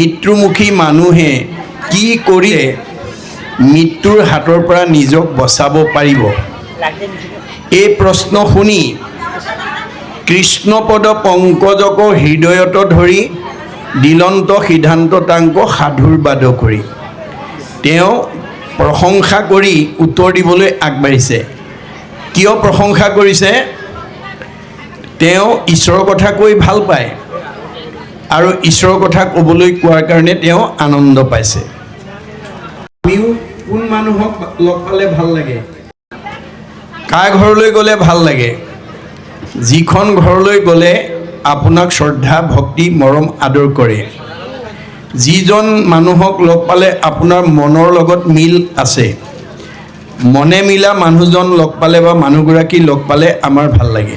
মৃত্যুমুখী মানুহে কি কৰিলে মৃত্যুৰ হাতৰ পৰা নিজক বচাব পাৰিব? এই প্ৰশ্ন শুনি কৃষ্ণপদ পংকজক হৃদয়ত ধৰি দিলন্ত সিদ্ধান্ততাংক সাধুৰ বাদ কৰি তেওঁ প্ৰশংসা কৰি উত্তৰ দিবলৈ আগবাঢ়িছে। কিয় প্ৰশংসা কৰিছে? তেওঁ ঈশ্বৰৰ কথা কৈ ভাল পায় আৰু ঈশ্বৰৰ কথা ক'বলৈ কোৱাৰ কাৰণে তেওঁ আনন্দ পাইছে। আমিও কোন মানুহক লগ পালে ভাল লাগে? কাৰ ঘৰলৈ গ'লে ভাল লাগে? যিখন ঘৰলৈ গ'লে আপোনাক শ্ৰদ্ধা ভক্তি মৰম আদৰ কৰে, যিজন মানুহক লগ পালে আপোনাৰ মনৰ লগত মিল আছে, মনে মিলা মানুহজন লগ পালে বা মানুহগৰাকী লগ পালে আমাৰ ভাল লাগে।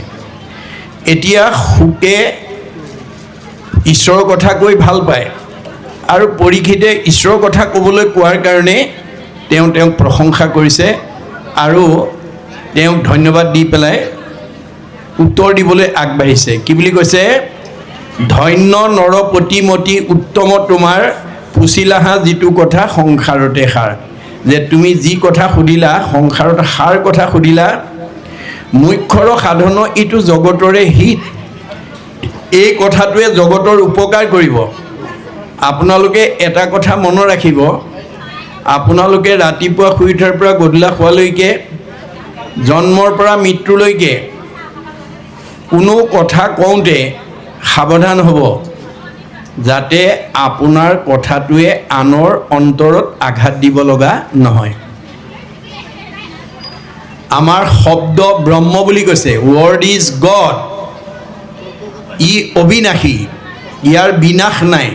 এতিয়া সুকে ঈশ্বৰৰ কথা কৈ ভাল পায় আৰু পৰীক্ষিতে ঈশ্বৰৰ কথা ক'বলৈ কোৱাৰ কাৰণে তেওঁক প্ৰশংসা কৰিছে আৰু তেওঁক ধন্যবাদ দি পেলাই উত্তৰ দিবলৈ আগবাঢ়িছে। কি বুলি কৈছে? ধন্য নৰপতিমতী উত্তম তোমাৰ পুছিলাহা যিটো কথা সংসাৰতে সাৰ। যে তুমি যি কথা সুধিলা, সংসাৰত সাৰ কথা সুধিলা, মুখ্যৰ সাধন এইটো জগতৰে হিত। এই কথাটোৱে জগতৰ উপকাৰ কৰিব। আপোনালোকে এটা কথা মনত ৰাখিব, আপোনালোকে ৰাতিপুৱা শুই উঠাৰ পৰা গধূলা শোৱালৈকে, জন্মৰ পৰা মৃত্যুলৈকে কোনো কথা কওঁতে সাৱধান হ'ব যাতে আপোনাৰ কথাটোৱে আনৰ অন্তৰত আঘাত দিব লগা নহয়। আমাৰ শব্দ ব্ৰহ্ম বুলি কৈছে। Word is god. ই অবিনাশী, ইয়াৰ বিনাশ নাই।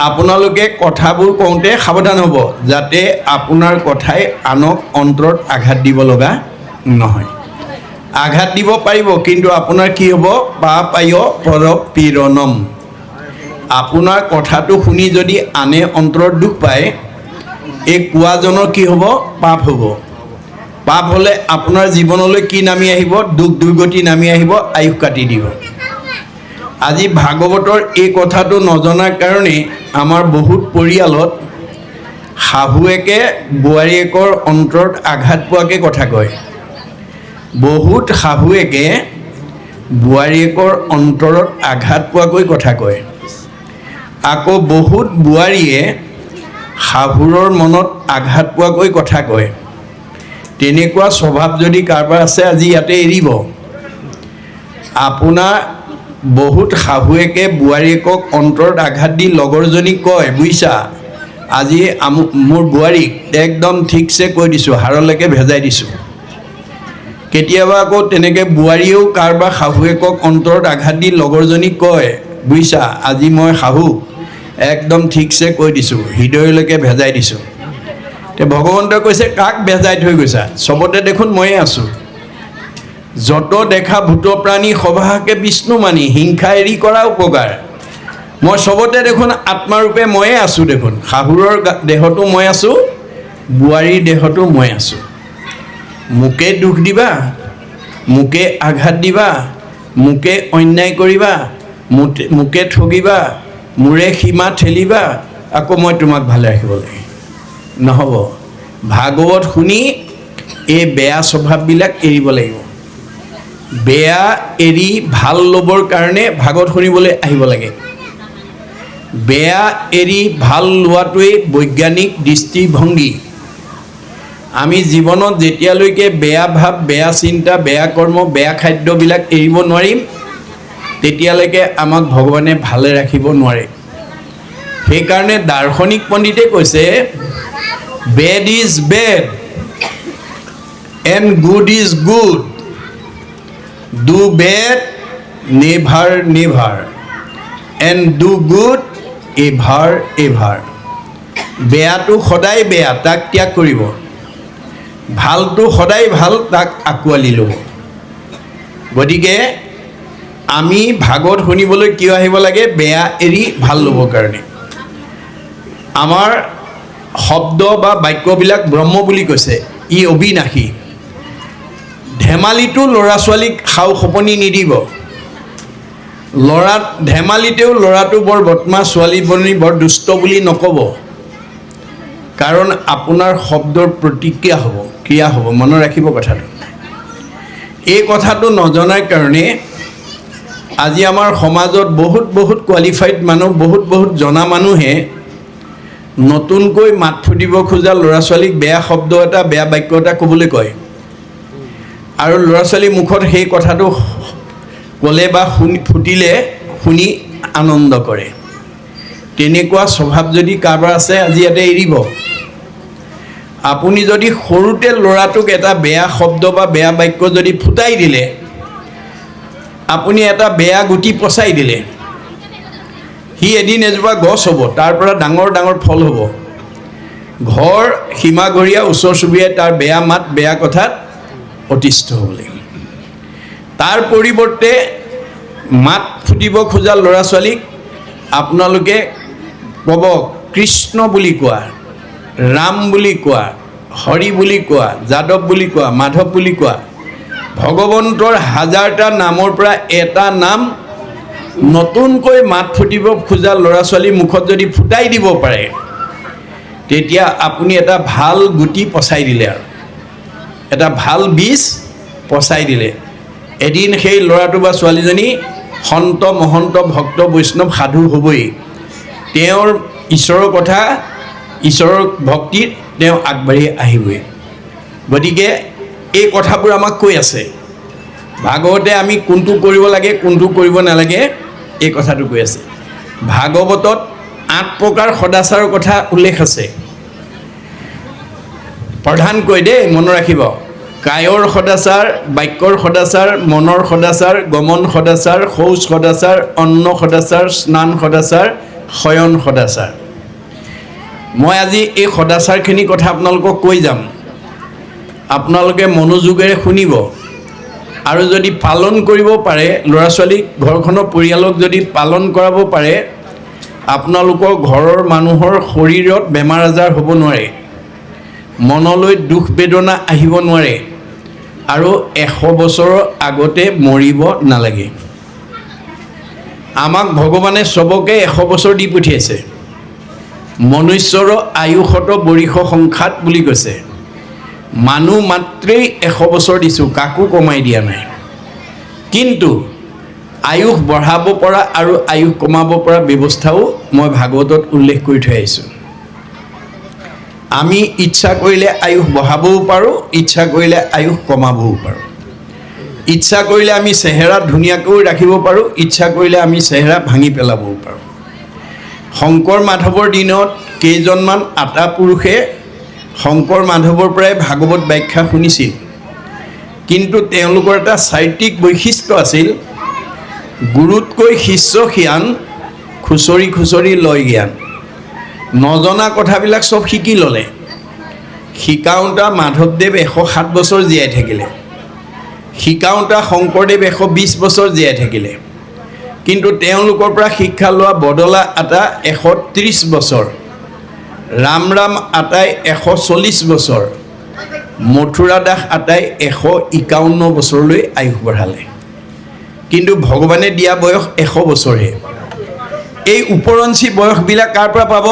আপোনালোকে কথাবোৰ কওঁতে সাৱধান হ'ব যাতে আপোনাৰ কথাই আনক অন্তৰত আঘাত দিব লগা নহয়। আঘাত দিব পাৰিব, কিন্তু আপোনাৰ কি হ'ব? পাপায় পৰপীড়নম। আপোনাৰ কথাটো শুনি যদি আনে অন্তৰত দুখ পায়, এই কোৱাজনৰ কি হ'ব? পাপ হ'ব। পাপ হ'লে আপোনাৰ জীৱনলৈ কি নামি আহিব? দুখ দুৰ্গতি নামি আহিব, আয়ুস কাটি দিব। আজি ভাগৱতৰ এই কথাটো নজনাৰ কাৰণে আমাৰ বহুত পৰিয়ালত শাহুৱেকে বোৱাৰীয়েকৰ অন্তৰত আঘাত পোৱাকৈ কথা কয়। বহুত শাহুৱেকে বোৱাৰীয়েকৰ অন্তৰত আঘাত পোৱাকৈ কথা কয়। আকৌ বহুত বোৱাৰীয়ে শাহুৰৰ মনত আঘাত পোৱাকৈ কথা কয়। তেনেকুৱা স্বভাৱ যদি কাৰোবাৰ আছে, আজি ইয়াতে এৰিব। আপোনাৰ বহুত শাহুৱেকে বোৱাৰীয়েকক অন্তৰত আঘাত দি লগৰজনীক কয়, বুজিছা, আজি মোৰ বোৱাৰীক একদম ঠিকছে কৈ দিছোঁ, হাড়লৈকে ভেজাই দিছোঁ। কেতিয়াবা আকৌ তেনেকৈ বোৱাৰীয়েও কাৰোবাৰ শাহুৱেকক অন্তৰত আঘাত দি লগৰজনীক কয়, বুজিছা, আজি মই শাহুক একদম ঠিকছে কৈ দিছোঁ, হৃদয়লৈকে ভেজাই দিছোঁ। তে ভগৱন্তই কৈছে, কাক ভেজাই থৈ গৈছা? চবতে দেখোন ময়ে আছোঁ। যত দেখা ভূত প্ৰাণী সবাহকে বিষ্ণু মানি, হিংসা এৰি কৰা উপকাৰ। মই চবতে দেখোন আত্মাৰূপে ময়ে আছোঁ। দেখোন শাহুৰৰ দেহতো মই আছোঁ, বোৱাৰীৰ দেহতো মই আছোঁ। মোকে দুখ দিবা, মোকে আঘাত দিবা, মোকে অন্যায় কৰিবা, মোকে ঠগিবা, মোৰে সীমা ঠেলিবা, আকৌ মই তোমাক ভালে ৰাখিব লাগে। নহ'ব। ভাগৱত শুনি এই বেয়া স্বভাৱবিলাক এৰিব লাগিব। বেয়া এৰি ভাল ল'বৰ কাৰণে ভাগৱত শুনিবলৈ আহিব লাগে। বেয়া এৰি ভাল লোৱাটোৱেই বৈজ্ঞানিক দৃষ্টিভংগী। আমি জীৱনত যেতিয়ালৈকে বেয়া ভাৱ, বেয়া চিন্তা, বেয়া কৰ্ম, বেয়া খাদ্যবিলাক এৰিব নোৱাৰিম, তেতিয়ালৈকে আমাক ভগৱানে ভালে ৰাখিব নোৱাৰে। সেইকাৰণে দাৰ্শনিক পণ্ডিতে কৈছে, bed is bed and good is good, do bed never never and do good ever ever. বেয়াটো সদায় বেয়া, তাক ত্যাগ কৰিব। ভালটো সদায় ভাল, তাক আঁকোৱালি ল'ব। গতিকে আমি ভাগৱত শুনিবলৈ কিয় আহিব লাগে? বেয়া এৰি ভাল ল'বৰ কাৰণে। আমাৰ শব্দ বা বাক্যবিলাক ব্ৰহ্ম বুলি কৈছে, ই অবিনাশী। ধেমালিটো ল'ৰা ছোৱালীক সাও সপনি নিদিব। ল'ৰা ধেমালিতেও ল'ৰাটো বৰ বদমাছ, ছোৱালীজনী বৰ দুষ্ট বুলি নক'ব, কাৰণ আপোনাৰ শব্দৰ প্ৰতিক্ৰিয়া হ'ব, ক্ৰিয়া হ'ব। মনত ৰাখিব কথাটো। এই কথাটো নজনাৰ কাৰণে আজি আমাৰ সমাজত বহুত কোৱালিফাইড মানুহ, বহুত জনা মানুহে নতুনকৈ মাত ফুটিব খোজা ল'ৰা ছোৱালীক বেয়া শব্দ এটা, বেয়া বাক্য এটা ক'বলৈ কয়, আৰু ল'ৰা ছোৱালীৰ মুখত সেই কথাটো ক'লে বা ফুটিলে শুনি আনন্দ কৰে। তেনেকুৱা স্বভাৱ যদি কাৰোবাৰ আছে, আজি ইয়াতে এৰিব। আপুনি যদি সৰুতে ল'ৰাটোক এটা বেয়া শব্দ বা বেয়া বাক্য যদি ফুটাই দিলে, আপুনি এটা বেয়া গুটি পচাই দিলে, সি এদিন এজোপা গছ হ'ব, তাৰ পৰা ডাঙৰ ফল হ'ব। ঘৰ সীমাঘৰীয়া ওচৰ চুবুৰীয়াই তাৰ বেয়া মাত, বেয়া কথাত অতিষ্ঠ হ'ব লাগিব। তাৰ পৰিৱৰ্তে মাত ফুটিব খোজা ল'ৰা ছোৱালীক আপোনালোকে ক'ব, কৃষ্ণ বুলি কোৱা, ৰাম বুলি কোৱা, হৰি বুলি কোৱা, যাদৱ বুলি কোৱা, মাধৱ বুলি কোৱা। ভগৱন্তৰ হাজাৰটা নামৰ পৰা এটা নাম নতুনকৈ মাত ফুটিব খোজা ল'ৰা ছোৱালীৰ মুখত যদি ফুটাই দিব পাৰে, তেতিয়া আপুনি এটা ভাল গুটি পচাই দিলে, আৰু এটা ভাল বীজ পচাই দিলে। এদিন সেই ল'ৰাটো বা ছোৱালীজনী সন্ত মহন্ত ভক্ত বৈষ্ণৱ সাধু হ'বই। তেওঁৰ ঈশ্বৰৰ কথা, ঈশ্বৰৰ ভক্তিত তেওঁ আগবাঢ়ি আহিবই। গতিকে এই কথাবোৰ আমাক কৈ আছে ভাগৱতে, আমি কোনটো কৰিব লাগে, কোনটো কৰিব নালাগে, এই কথাটো কৈ আছে। ভাগৱতত 8 প্ৰকাৰ সদাচাৰৰ কথা উল্লেখ আছে প্ৰধানকৈ দেই, মনত ৰাখিব। কায়ৰ সদাচাৰ, বাক্যৰ সদাচাৰ, মনৰ সদাচাৰ, গমন সদাচাৰ, শৌচ সদাচাৰ, অন্ন সদাচাৰ, স্নান সদাচাৰ, শয়ন সদাচাৰ। মই আজি এই সদাচাৰখিনিৰ কথা আপোনালোকক কৈ যাম, আপোনালোকে মনোযোগেৰে শুনিব, আৰু যদি পালন কৰিব পাৰে, ল'ৰা ছোৱালীক, ঘৰখনৰ পৰিয়ালক যদি পালন কৰাব পাৰে, আপোনালোকৰ ঘৰৰ মানুহৰ শৰীৰত বেমাৰ আজাৰ হ'ব নোৱাৰে, মনলৈ দুখ বেদনা আহিব নোৱাৰে, আৰু 100 বছৰৰ আগতে মৰিব নালাগে। আমাক ভগৱানে চবকে 100 বছৰ দি পঠিয়াইছে। মনুষ্যৰ আয়ুষত বৰিষ সংখ্যাত বুলি কৈছে। মানুহ মাত্ৰেই 100 বছৰ দিছোঁ, কাকো কমাই দিয়া নাই। কিন্তু আয়ুস বঢ়াব পৰা আৰু আয়ুস কমাব পৰা ব্যৱস্থাও মই ভাগৱতত উল্লেখ কৰি থৈ আহিছোঁ। আমি ইচ্ছা কৰিলে আয়ুস বঢ়াবও পাৰোঁ, ইচ্ছা কৰিলে আয়ুস কমাবও পাৰোঁ। ইচ্ছা কৰিলে আমি চেহেৰা ধুনীয়াকৈ ৰাখিব পাৰোঁ, ইচ্ছা কৰিলে আমি চেহেৰা ভাঙি পেলাবও পাৰোঁ। শংকৰ মাধৱৰ দিনত কেইজনমান আটা পুৰুষে শংকৰ মাধৱৰ পৰাই ভাগৱত ব্যাখ্যা শুনিছিল, কিন্তু তেওঁলোকৰ এটা চাৰিত্ৰিক বৈশিষ্ট্য আছিল, গুৰুতকৈ শিষ্য সিয়ান, খুচৰি লয় জ্ঞান। নজনা কথাবিলাক চব শিকি ল'লে। শিকাওঁতা মাধৱদেৱ 107 বছৰ জীয়াই থাকিলে, শিকাওঁতা শংকৰদেৱ 120 বছৰ জীয়াই থাকিলে, কিন্তু তেওঁলোকৰ পৰা শিক্ষা লোৱা বদলা আটা 130 বছৰ, ৰাম আটাই 140 বছৰ, মথুৰা দাস আটাই 151 বছৰলৈ আয়ুস বঢ়ালে। কিন্তু ভগৱানে দিয়া বয়স 100 বছৰহে। এই উপৰঞ্চি বয়সবিলাক কাৰ পৰা পাব?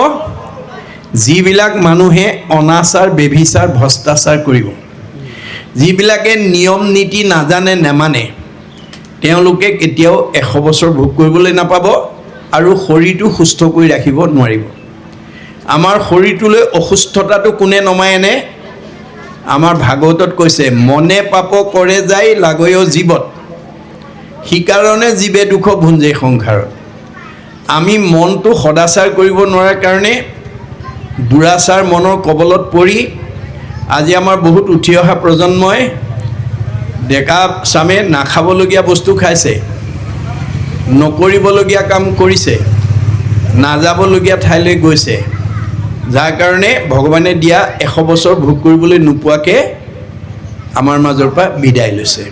যিবিলাক মানুহে অনাচাৰ, বেভিচাৰ, ভ্ৰষ্টাচাৰ কৰিব, যিবিলাকে নিয়ম নীতি নাজানে, নেমানে, তেওঁলোকে কেতিয়াও 100 বছৰ ভোগ কৰিবলৈ নাপাব, আৰু শৰীৰটো সুস্থ কৰি ৰাখিব নোৱাৰিব। আমাৰ শৰীৰটোলৈ অসুস্থতাটো কোনে নমাই আনে? আমাৰ ভাগৱতত কৈছে, মনে পাপ কৰে যায় লাগয় জীৱত, সিকাৰণে জীৱে দুখ ভুঞ্জে সংসাৰত। আমি মনটো সদাচাৰ কৰিব নোৱাৰাৰ কাৰণে দুৰাচাৰ মনৰ কবলত পৰি আজি আমাৰ বহুত উঠি অহা প্ৰজন্মই, ডেকা চামে নাখাবলগীয়া বস্তু খাইছে, নকৰিবলগীয়া কাম কৰিছে, নাযাবলগীয়া ঠাইলৈ গৈছে, যাৰ কাৰণে ভগৱানে দিয়া 100 বছৰ ভোগ কৰিবলৈ নোপোৱাকৈ আমাৰ মাজৰ পৰা বিদায় লৈছে।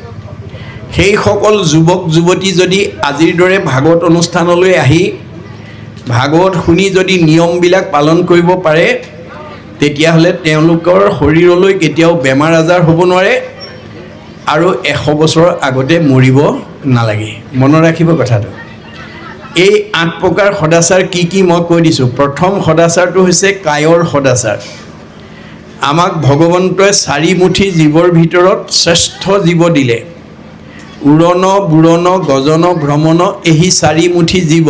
সেইসকল যুৱক যুৱতী যদি আজিৰ দৰে ভাগৱত অনুষ্ঠানলৈ আহি ভাগৱত শুনি যদি নিয়মবিলাক পালন কৰিব পাৰে, তেতিয়াহ'লে তেওঁলোকৰ শৰীৰলৈ কেতিয়াও বেমাৰ আজাৰ হ'ব নোৱাৰে, আৰু 100 বছৰৰ আগতে মৰিব নালাগে। মনত ৰাখিব কথাটো। এই 8 প্ৰকাৰ সদাচাৰ কি কি মই কৈ দিছোঁ। প্ৰথম সদাচাৰটো হৈছে কায়ৰ সদাচাৰ। আমাক ভগৱন্তই 4 মুঠি জীৱৰ ভিতৰত শ্ৰেষ্ঠ জীৱ দিলে। উৰণ বুৰণ গজন ভ্ৰমণ এই 4 মুঠি জীৱ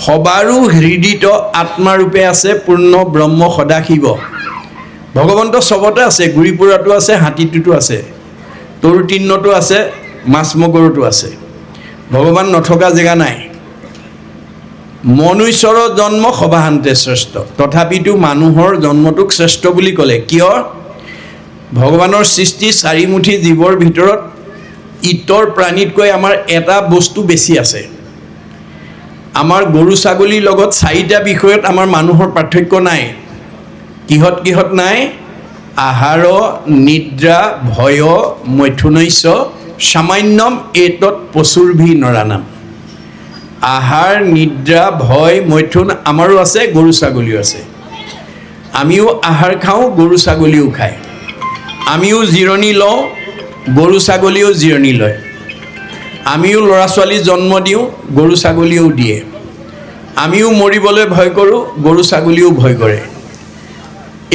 সবাৰো হৃদিত আত্মাৰূপে আছে পূৰ্ণ ব্ৰহ্ম সদাশিৱ। ভগৱন্ত চবতে আছে, গুৰিপুৰাতো আছে, হাতীটোতো আছে, তৰুতীৰ্ণতো আছে, মাছমগৰতো আছে। ভগৱান নথকা জেগা নাই। মনুষ্যৰ জন্ম সবাহান্তে শ্ৰেষ্ঠ, তথাপিতো মানুহৰ জন্মটোক শ্ৰেষ্ঠ বুলি ক'লে। কিয়? ভগৱানৰ সৃষ্টি 4 মুঠি জীৱৰ ভিতৰত ইতৰ প্ৰাণীতকৈ আমাৰ এটা বস্তু বেছি আছে। আমাৰ গৰু ছাগলীৰ লগত 4টা বিষয়ত আমাৰ মানুহৰ পাৰ্থক্য নাই। কিহত কিহত নাই? আহাৰ নিদ্ৰা ভয় মৈথুনস্য সামান্যম এতৎ পশুৰ্ভি নৰানাম। আহাৰ নিদ্ৰা ভয় মৈথুন আমাৰো আছে, গৰু ছাগলীও আছে। আমিও আহাৰ খাওঁ, গৰু ছাগলীও খায়। আমিও জিৰণি লওঁ, গৰু ছাগলীও জিৰণি লয়। আমিও ল'ৰা ছোৱালী জন্ম দিওঁ, গৰু ছাগলীয়েও দিয়ে। আমিও মৰিবলৈ ভয় কৰোঁ, গৰু ছাগলীও ভয় কৰে।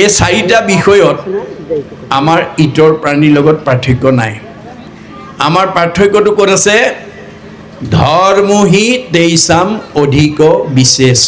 এই 4টা বিষয়ত আমাৰ ইতৰ প্ৰাণীৰ লগত পাৰ্থক্য নাই। আমাৰ পাৰ্থক্যটো ক'ত আছে? ধৰ্মহি তেইছাম অধিক বিশেষ।